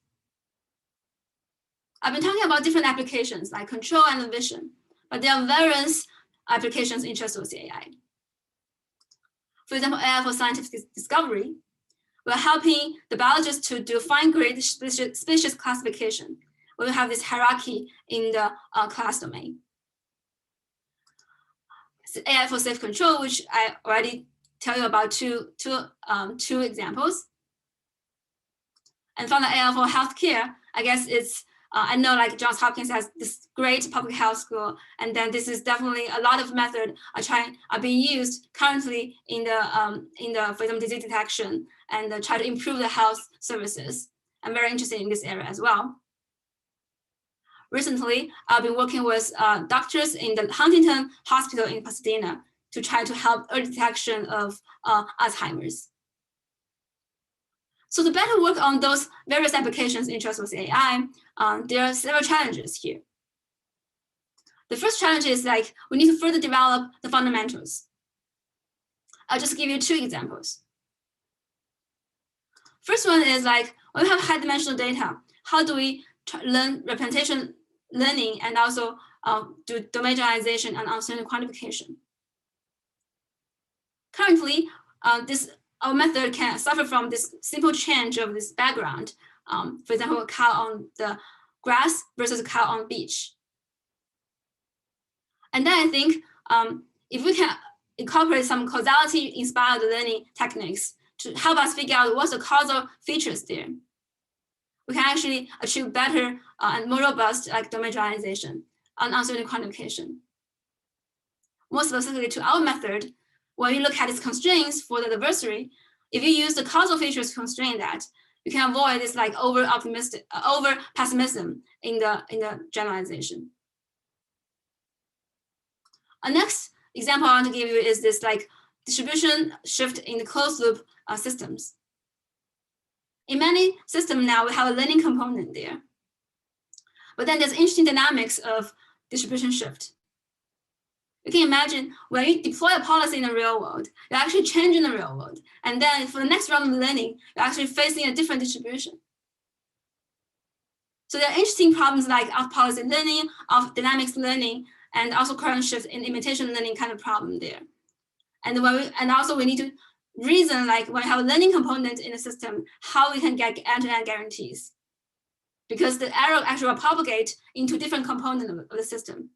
I've been talking about different applications like control and vision, but there are various applications in trustworthy AI. For example, AI for scientific discovery, we're helping the biologists to do fine-grained species classification. We will have this hierarchy in the class domain. So AI for safe control, which I already tell you about two examples. And from the AI for healthcare, I guess it's, I know like Johns Hopkins has this great public health school, and then this is definitely a lot of method are being used currently in the for example, disease detection and try to improve the health services. I'm very interested in this area as well. Recently, I've been working with doctors in the Huntington Hospital in Pasadena to try to help early detection of Alzheimer's. So to better work on those various applications in trustworthy AI, there are several challenges here. The first challenge is like we need to further develop the fundamentals. I'll just give you 2 examples. First one is like when we have high dimensional data, how do we learn representation learning and also do domain generalization and uncertain quantification? Currently, our method can suffer from this simple change of this background. For example, count on the grass versus cow on beach. And then I think if we can incorporate some causality-inspired learning techniques to help us figure out what's the causal features there, we can actually achieve better and more robust domain generalization and uncertain quantification. More specifically to our method, when you look at its constraints for the adversary, if you use the causal features to constrain that, you can avoid this over pessimism in the generalization. A next example I want to give you is this distribution shift in the closed loop systems. In many systems now, we have a learning component there. But then there's interesting dynamics of distribution shift. You can imagine when you deploy a policy in the real world, you're actually changing the real world. And then for the next round of learning, you're actually facing a different distribution. So there are interesting problems like off-policy learning, off-dynamics learning, and also current shift in imitation learning kind of problem there. And also we need to reason when we have a learning component in the system, how we can get end-to-end guarantees. Because the error actually will propagate into different components of the system.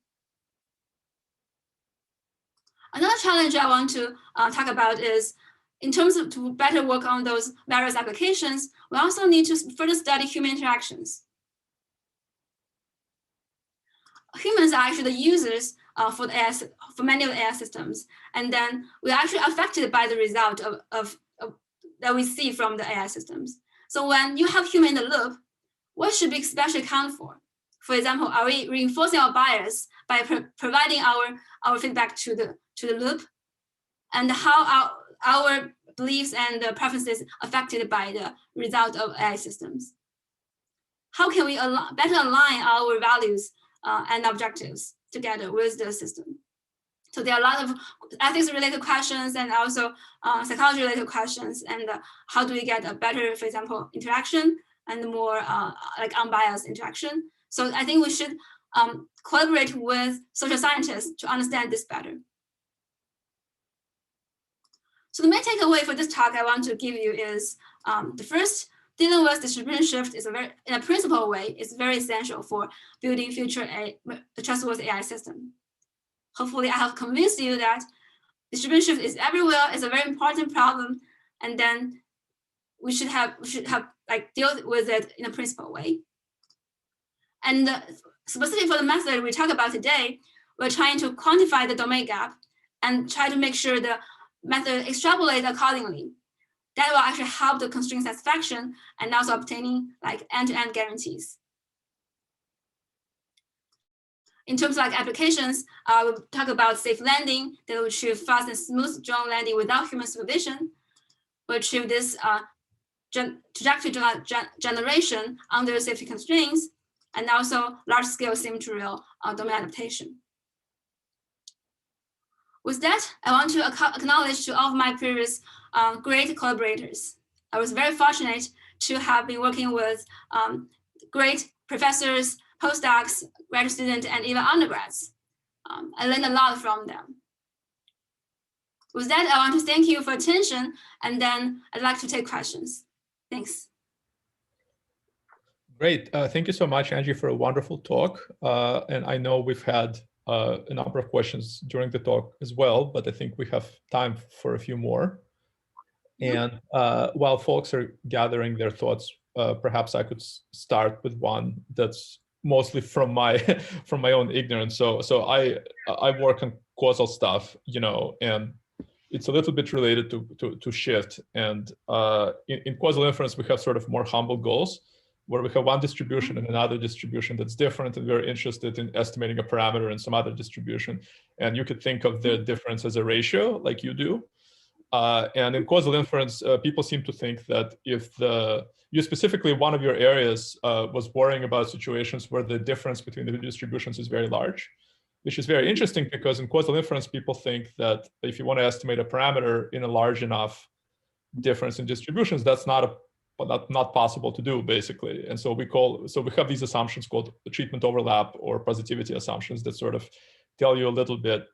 Another challenge I want to talk about is, in terms of to better work on those various applications, we also need to further study human interactions. Humans are actually the users for many of the AI systems, and then we're actually affected by the result that we see from the AI systems. So when you have human in the loop, what should we especially account for? For example, are we reinforcing our bias by providing our feedback to the loop, and how our beliefs and preferences affected by the result of AI systems? How can we better align our values and objectives together with the system? So there are a lot of ethics-related questions and also psychology-related questions, and how do we get a better, for example, interaction and more unbiased interaction? So I think we should collaborate with social scientists to understand this better. So the main takeaway for this talk I want to give you is the first, dealing with distribution shift is in a principal way, is very essential for building future trustworthy AI system. Hopefully I have convinced you that distribution shift is everywhere, it's a very important problem, and then we should deal with it in a principal way. And specifically for the method we talk about today, we're trying to quantify the domain gap and try to make sure the method extrapolate accordingly. That will actually help the constraint satisfaction and also obtaining end-to-end guarantees. In terms of applications, we'll talk about safe landing that will achieve fast and smooth drone landing without human supervision. We'll achieve this trajectory generation under safety constraints, and also large-scale sim-to-real domain adaptation. With that, I want to acknowledge to all of my previous great collaborators. I was very fortunate to have been working with great professors, postdocs, graduate students, and even undergrads. I learned a lot from them. With that, I want to thank you for attention, and then I'd like to take questions. Thanks.
Great. Thank you so much, Angie, for a wonderful talk. And I know we've had a number of questions during the talk as well, but I think we have time for a few more. And while folks are gathering their thoughts, perhaps I could start with one that's mostly from my own ignorance. So I work on causal stuff, and it's a little bit related to shift. And in causal inference, we have sort of more humble goals, where we have one distribution and another distribution that's different, and we're interested in estimating a parameter in some other distribution. And you could think of the difference as a ratio, like you do. And in causal inference, people seem to think that if you specifically, one of your areas was worrying about situations where the difference between the distributions is very large, which is very interesting, because in causal inference, people think that if you want to estimate a parameter in a large enough difference in distributions, that's not possible to do, basically. And so we have these assumptions called the treatment overlap or positivity assumptions that sort of tell you a little bit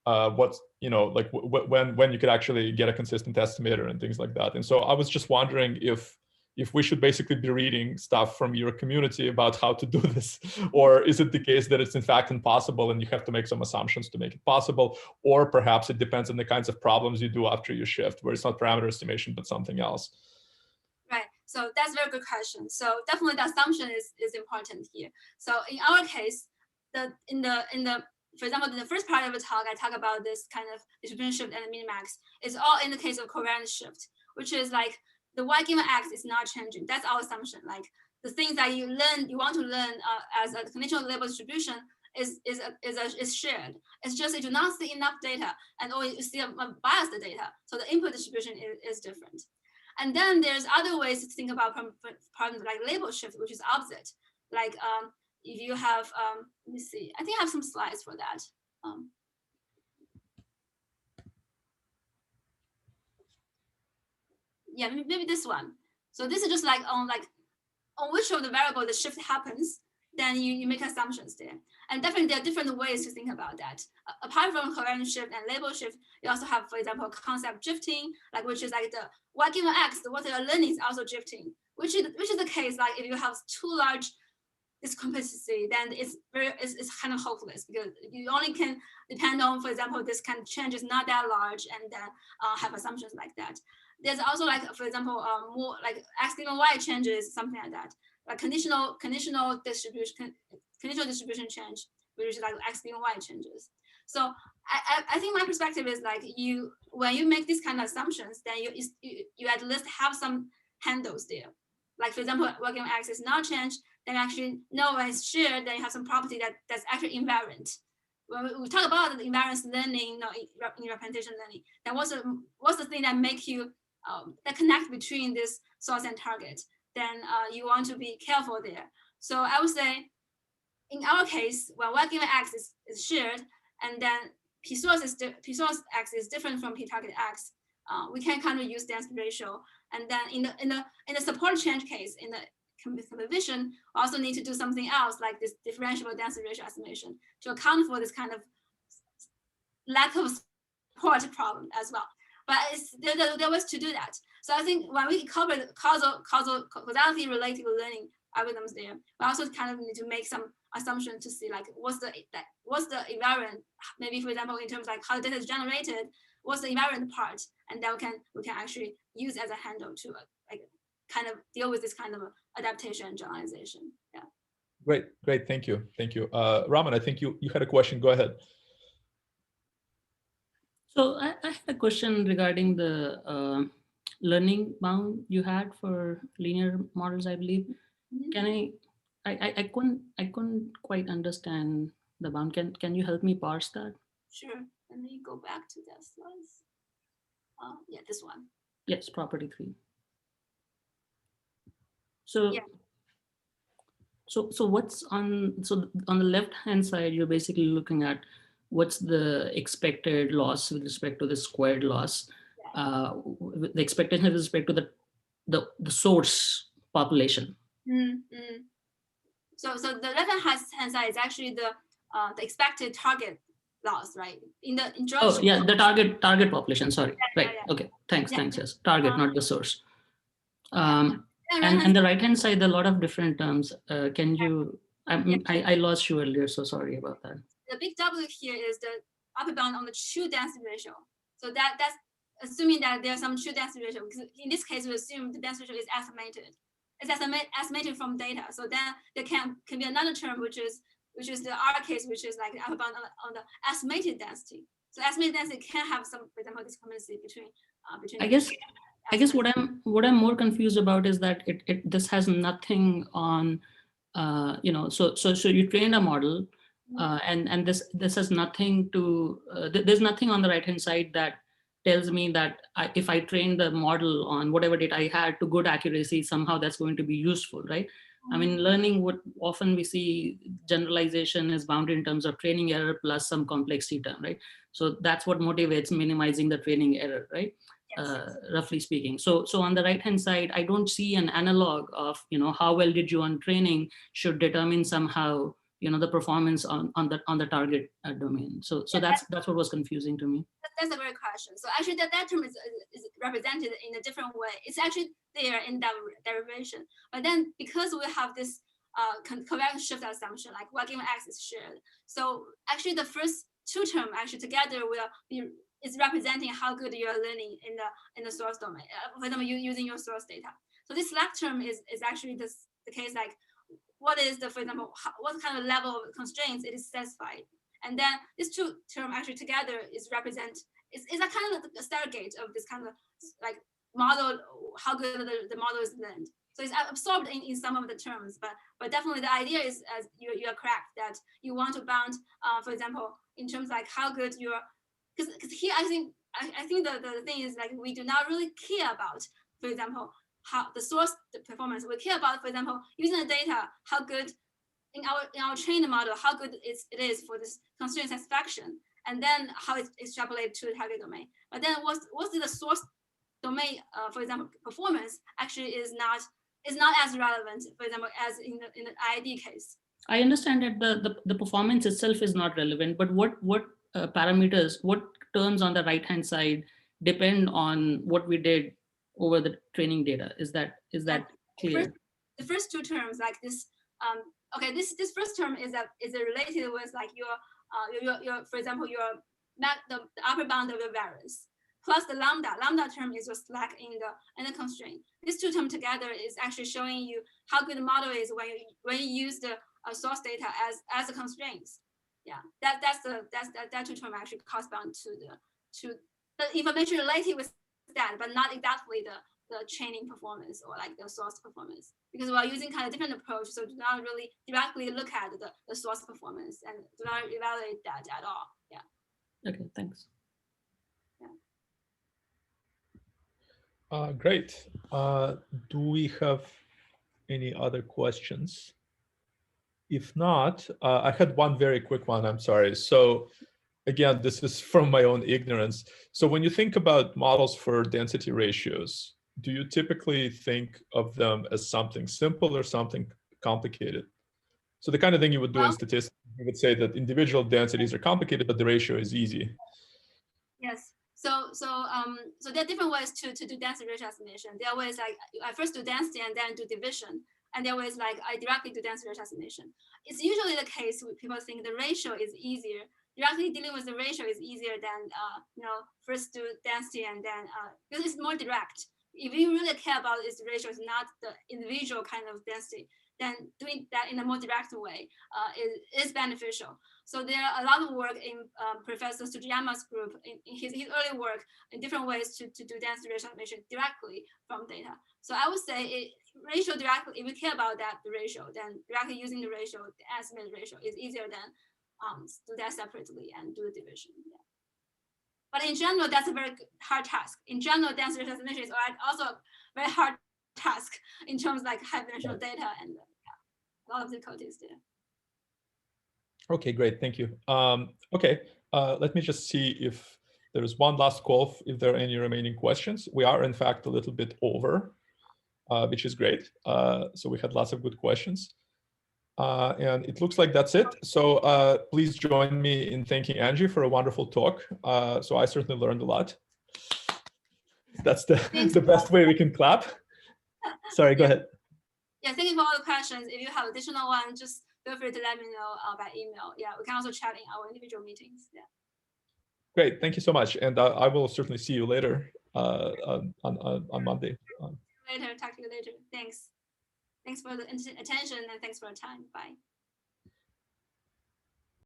what's, when you could actually get a consistent estimator and things like that. And so I was just wondering if if we should basically be reading stuff from your community about how to do this, or is it the case that it's in fact impossible and you have to make some assumptions to make it possible, or perhaps it depends on the kinds of problems you do after you shift, where it's not parameter estimation but something else.
Right. So that's a very good question. So definitely the assumption is important here. So in our case, for example, in the first part of the talk, I talk about this kind of distribution shift and minimax. It's all in the case of covariance shift, which is like the y given x is not changing. That's our assumption. Like the things that you want to learn as a conditional label distribution is shared. It's just you do not see enough data, and or you see a biased data. So the input distribution is different. And then there's other ways to think about problems like label shift, which is opposite. Like if you have, let me see, I think I have some slides for that. Yeah, maybe this one. So this is just like on which of the variable the shift happens, then you make assumptions there. And definitely there are different ways to think about that. Apart from covariance shift and label shift, you also have, for example, concept drifting, like which is like the y given x, what you're learning is also drifting, which is the case like if you have too large discrepancy, then it's kind of hopeless because you only can depend on, for example, this kind of change is not that large, and then have assumptions like that. There's also like, for example, more like x given y changes, something like that, like conditional distribution change, which is like x given y changes. So I think my perspective is like when you make these kind of assumptions, then you at least have some handles there. Like for example, y given x is not changed, then actually no, when it's shared, then you have some property that's actually invariant. When we talk about the invariance learning, in representation learning, then what's the thing that make you that connect between this source and target? Then you want to be careful there. So I would say, in our case, when y given x is shared, and then p source x is different from p target x, we can kind of use density ratio. And then in the support change case, in the composition, we also need to do something else like this differentiable density ratio estimation to account for this kind of lack of support problem as well. But there are ways to do that. So I think when we cover the causality related learning algorithms there, we also kind of need to make some assumption to see like what's the invariant, maybe for example in terms like how the data is generated, what's the invariant part, and then we can actually use as a handle to like kind of deal with this kind of adaptation and generalization. Yeah.
Great, thank you. Raman, I think you had a question. Go ahead.
So I had a question regarding the learning bound you had for linear models, I believe. Can I couldn't quite understand the bound. Can you help me parse that?
Sure. Let me go back to that slides. Yeah, this one.
Yes, property 3. So
yeah.
So what's on the left hand side, you're basically looking at what's the expected loss with respect to the squared loss, the expectation with respect to the source population.
So the left hand side is actually the expected target loss, right? In
oh yeah, the target population. Sorry, right? Yeah. Okay, thanks. Yes, target, not the source. And the right hand side, a lot of different terms. Can you? I lost you earlier, so sorry about that.
The big W here is the upper bound on the true density ratio. So that's assuming that there's some true density ratio. Because in this case, we assume the density ratio is estimated. It's estimated from data. So then there can be another term which is the R case, which is like the upper bound on the estimated density. So estimated density can have some, for example, discrepancy between.
I guess what I'm more confused about is that this has nothing on, so you train a model, and this has nothing to. There's nothing on the right hand side that tells me that if I train the model on whatever data I had to good accuracy, somehow that's going to be useful, right? I mean, learning, what often we see generalization is bounded in terms of training error plus some complexity term, right? So that's what motivates minimizing the training error, right? Yes. Roughly speaking. So on the right hand side, I don't see an analog of, how well did you on training should determine somehow the performance on the target domain. So that's what was confusing to me.
That's a great question. So actually that term is represented in a different way. It's actually there in derivation, but then because we have this covariance shift assumption, like y given x is shared. So actually the first two terms actually together is representing how good you are learning in the source domain. For example, using your source data. So this slack term is actually the case, like what is for example, what kind of level of constraints it is satisfied. And then these two terms actually together is a kind of a surrogate of this kind of like model, how good the model is learned. So it's absorbed in some of the terms, but definitely the idea is, as you are correct, that you want to bound, for example, in terms like how good you are, because here I think the thing is like we do not really care about, for example, how the source performance. We care about, for example, using the data, how good in our trained model, how good it is for this constraint satisfaction, and then how it's extrapolated to the target domain. But then what's the source domain, for example, performance actually is not as relevant, for example, as in the IID case.
I understand that the performance itself is not relevant, but what parameters, what terms on the right hand side depend on what we did over the training data? Is that clear?
The first two terms, like this, okay, this first term is related with like your for example, the upper bound of your variance plus the lambda term is your slack in the constraint. These two terms together is actually showing you how good the model is when you use the source data as a constraints. Yeah, that two term actually correspond to the information related with that, but not exactly the training performance or like the source performance, because we are using kind of different approach, so do not really directly look at the source performance and do not evaluate that at all. Yeah.
Okay, thanks.
Great. Do we have any other questions? If not, I had one very quick one, I'm sorry. So again, this is from my own ignorance. So when you think about models for density ratios, do you typically think of them as something simple or something complicated? So the kind of thing you would do in statistics, you would say that individual densities are complicated, but the ratio is easy.
Yes. So there are different ways to do density ratio estimation. There are ways like I first do density and then do division. And there are ways like I directly do density ratio estimation. It's usually the case when people think the ratio is easier. Directly dealing with the ratio is easier than first do density and then because it's more direct. If you really care about its ratio, is not the individual kind of density, then doing that in a more direct way is beneficial. So there are a lot of work in Professor Sujiyama's group in his early work in different ways to do density ratio estimation directly from data. So I would say ratio directly, if you care about that, the ratio, then directly using the ratio, the estimated ratio is easier than do that separately and do the division. Yeah. But in general, that's a very hard task. In general, density ratio estimation is also a very hard task in terms of like high-dimensional data and a lot of difficulties there.
Okay, great, thank you. Okay, let me just see if there is one last call, if there are any remaining questions. We are in fact a little bit over, which is great. So we had lots of good questions. And it looks like that's it. So please join me in thanking Angie for a wonderful talk. So I certainly learned a lot. That's the best way we can clap. Sorry, go ahead.
Yeah, thank you for all the questions. If you have additional one, just feel free to let me know by email. Yeah, we can also chat in our individual meetings. Yeah.
Great, thank you so much. And I will certainly see you later on Monday.
Later, talk to you later. Thanks. Thanks for the attention and thanks for your time. Bye.